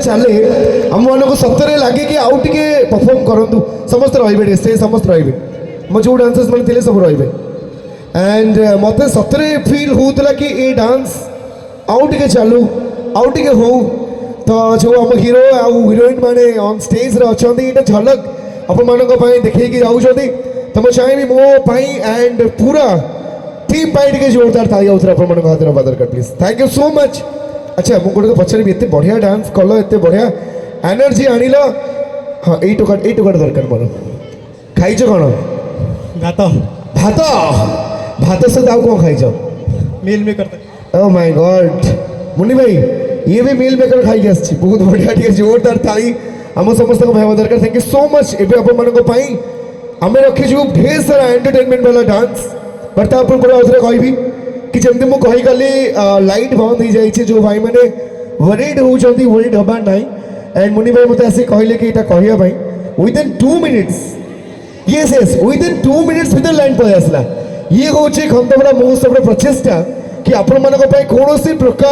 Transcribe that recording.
चले आम मान सतरे लगे कि आउ टे परफॉर्म करूँ समस्त रे स्टेज समस्त रे मो जो डांसर्स मैंने सब रे एंड मत सतरे फील होता कि ये डांस आउ टे चलू आउ टे हो तो जो आम हिरो आउ हिरोइन मैंने ऑन स्टेज रे अच्छा ये झलक आपण देखी जाऊँगी तो मुझे चाहिए मो एंड पूरा टीम टे जोरदार ताली आउे आप हाथ नवा दरकार please thank you so much. अच्छा मुझे पचारि एत बढ़िया डांस कल एत बढ़िया एनर्जी आणिल हाँ ये दरकार मोर खाइच कौन भात भात भात सहित आउ कौन खाइच meal maker oh my God Munni भाई ये भी मिल मेकर खाई आस बहुत बढ़िया टे जोरदार ताली आम समस्त भाई दरकार थैंक यू सो मच एवं आम रखीचु ढेर सारा एंटरटेनमेंट वाला डांस बट तापर कहि कि जमती मुझे कहीगली लाइट बंद हो जाए जो भाई मैंने वरीड होती वरीड हबार ना एंड मुनि भाई मत आस कहले कि कहवाई within 2 minutes yes yes within 2 minutes भर लाइन पलि आसला ये हूँ खंडपड़ा महोत्सव प्रचेषा कि आपण कौन प्रकार